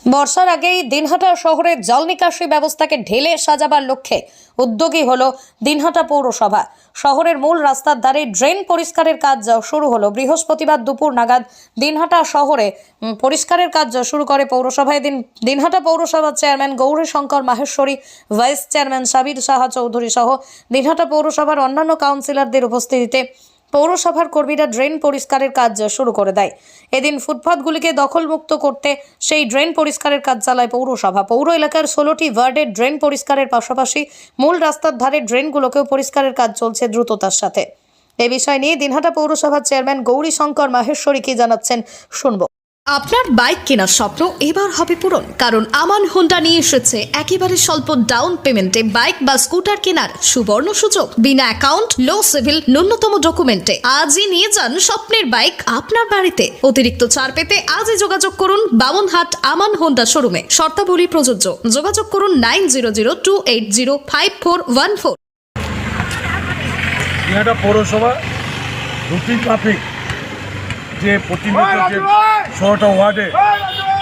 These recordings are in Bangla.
বর্ষার আগেই দিনহাটা শহরের জল নিকাশি ব্যবস্থাকে ঢেলে সাজাবার লক্ষ্যে উদ্যোগী হলো দিনহাটা পৌরসভা। শহরের মূল রাস্তার ধারে ড্রেন পরিষ্কারের কাজ শুরু হলো বৃহস্পতিবার দুপুর নাগাদ। দিনহাটা শহরে পরিষ্কারের কাজ শুরু করে পৌরসভা। এদিন দিনহাটা পৌরসভার chairman Gourishankar Maheshwari, vice chairman Sabir Saha Chowdhury সহ দিনহাটা পৌরসভার অন্যান্য কাউন্সিলরদের উপস্থিতিতে পৌরসভার কর্মীরা ড্রেন পরিষ্কারের কাজ শুরু করে দেয়। এদিন ফুটপাথগুলিকে দখলমুক্ত করতে সেই ড্রেন পরিষ্কারের কাজ চালায় পৌরসভা। পৌর এলাকার 16টি ওয়ার্ডের ড্রেন পরিষ্কারের পাশাপাশি মূল রাস্তার ধারে ড্রেনগুলোকেও পরিষ্কারের কাজ চলছে দ্রুততার সাথে। এ বিষয় নিয়ে দিনহাটা পৌরসভার চেয়ারম্যান গৌরীশঙ্কর মাহেশ্বরী কি জানাচ্ছেন শুনবো। আপনার বাইক কেনার স্বপ্ন এবার হবে পূরণ, কারণ আমান হোন্ডা নিয়ে এসেছে একেবারে স্বল্প ডাউন পেমেন্টে বাইক বা স্কুটার কেনার সুবর্ণ সুযোগ। বিনা অ্যাকাউন্ট, লো সিভিল, ন্যূনতম ডকুমেন্টে আজই নিয়ে যান স্বপ্নের বাইক আপনার বাড়িতে। অতিরিক্ত ছাড় পেতে আজই যোগাযোগ করুন বামনহাট আমান হোন্ডা শোরুমে। শর্তাবলী প্রযোজ্য। যোগাযোগ করুন 9002805414। দিনহাটা পৌরসভা রুটিন মাফিক যে প্রতিনিয়ত যে 16টা ওয়ার্ডে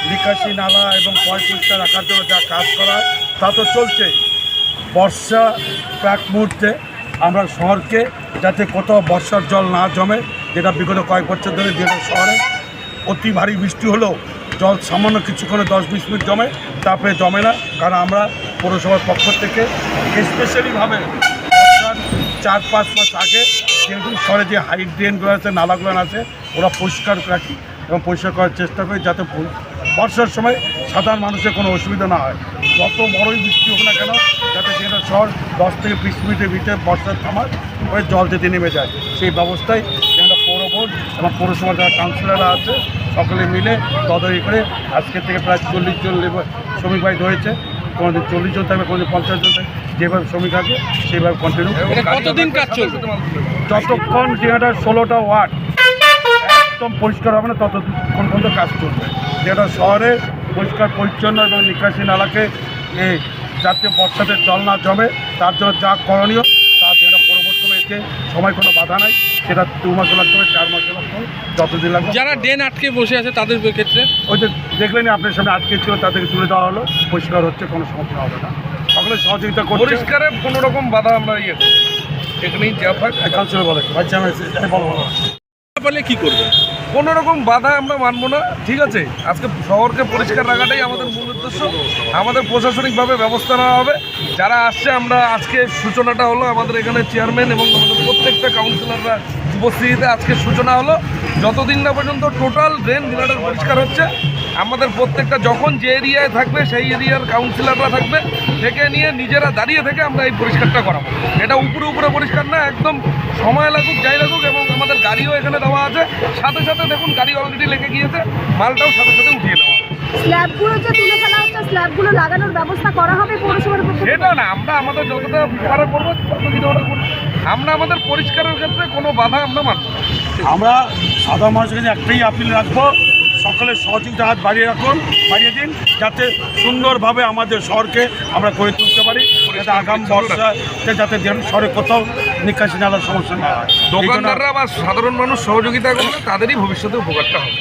নিকাশি নালা এবং পরিষ্কার রাখার জন্য যা কাজ করা হয় তা তো চলছে। বর্ষা প্রাক মুহূর্তে আমরা শহরকে যাতে কোথাও বর্ষার জল না জমে, যেটা বিগত কয়েক বছর ধরে দিনহাটা শহরে অতি ভারী বৃষ্টি হলেও জল সামান্য কিছুক্ষণে 10-20 মিনিট জমে, তারপরে জমে না। কারণ আমরা পৌরসভার পক্ষ থেকে স্পেশালিভাবে 4-5 মাস আগে যেহেতু শহরে যে হাইট ড্রেনগুলো আছে, নালাগুলো আছে, ওরা পরিষ্কার রাখি এবং পরিষ্কার করার চেষ্টা করি যাতে বর্ষার সময় সাধারণ মানুষের কোনো অসুবিধা না হয়। যত বড়ই বৃষ্টি হোক না কেন, যাতে দিনহাটা শহর 10 থেকে 20 মিনিটের ভিতরে বর্ষার থামার ওই জল যেতে নেমে যায়, সেই ব্যবস্থায় দিনহাটা পৌর বোর্ড এবং পৌরসভার যারা কাউন্সিলররা আছে সকলে মিলে তদারকি করে আজকে থেকে প্রায় 40 জন শ্রমিক বাইক হয়েছে। কোনোদিন 40 জন থাকবে, কোনোদিন 50 জন থাকবে, যেভাবে শ্রমিক আছে সেইভাবে কন্টিনিউ। কতদিন কাজ চলবে? যতক্ষণ দিনহাটার 16টা ওয়ার্ড একদম পরিষ্কার হবে না ততক্ষণ পর্যন্ত কাজ চলবে। যেটা শহরে পরিষ্কার পরিচ্ছন্ন এবং নিকাশি নালাকে যাতে বর্ষাতে জল না জমে তার জন্য যা করণীয় তা যেটা পরবর্তী এতে সময় কোনো বাধা নাই। সেটা 2 মাসও লাগতে হবে, 4 মাসও লাগতে হবে, যতদিন লাগবে। যারা ড্রেন আটকে বসে আছে তাদের ক্ষেত্রে ওই যে দেখলেন আপনার সামনে আটকে ছিল, তাদেরকে তুলে দেওয়া হলো, পরিষ্কার হচ্ছে, কোনো সমস্যা হবে না। সকলে সহযোগিতা করছে। পরিষ্কারে কোনো রকম বাধা আমরা এখানেই যা থাক কাউন্সিলর বলে বাচ্চা বলবো পারলে কী করবে, কোনো রকম বাধা আমরা মানবো না। ঠিক আছে, আজকে শহরকে পরিষ্কার রাখাটাই আমাদের মূল উদ্দেশ্য। আমাদের প্রশাসনিকভাবে ব্যবস্থা নেওয়া হবে। যারা আসছে, আমরা আজকে সূচনাটা হলো আমাদের এখানে চেয়ারম্যান এবং আমাদের প্রত্যেকটা কাউন্সিলররা উপস্থিতিতে আজকে সূচনা হলো। যতদিন না পর্যন্ত টোটাল ড্রেন দিনহাটার পরিষ্কার হচ্ছে, আমাদের প্রত্যেকটা যখন যে এরিয়ায় থাকবে সেই এরিয়ার কাউন্সিলররা থাকবে, থেকে নিয়ে নিজেরা দাঁড়িয়ে থেকে আমরা এই পরিষ্কারটা করাবো। এটা উপরে উপরে পরিষ্কার না, একদম সময় লাগুক যাই লাগুক। এবং আমাদের গাড়িও এখানে দেওয়া আছে, সাথে সাথে দেখুন গাড়ি অলরেডি লেগে গিয়েছে, মালটাও সাথে সাথে উঠিয়ে নেওয়া হবে। স্ল্যাবগুলো যে তুলে ফেলা হচ্ছে, স্ল্যাবগুলো লাগানোর ব্যবস্থা করা হবে পৌরসভার পক্ষ থেকে? সেটা না, আমরা আমাদের যতটা পারা করবো আমরা আমাদের পরিষ্কারের ক্ষেত্রে কোনো বাধা আমরা মানব না। আমরা সাধারণ মানুষের কাছে একটাই আপিল রাখবো, সকলের সহযোগিতা হাত বাড়িয়ে দিন, যাতে সুন্দরভাবে আমাদের শহরকে আমরা গড়ে তুলতে পারি, যাতে আগাম বর্ষাতে যাতে শহরে কোথাও নিকাশি নালার সমস্যা না হয়। দোকানদাররা বা সাধারণ মানুষ সহযোগিতা করলে তাদেরই ভবিষ্যতে উপকারটা হবে।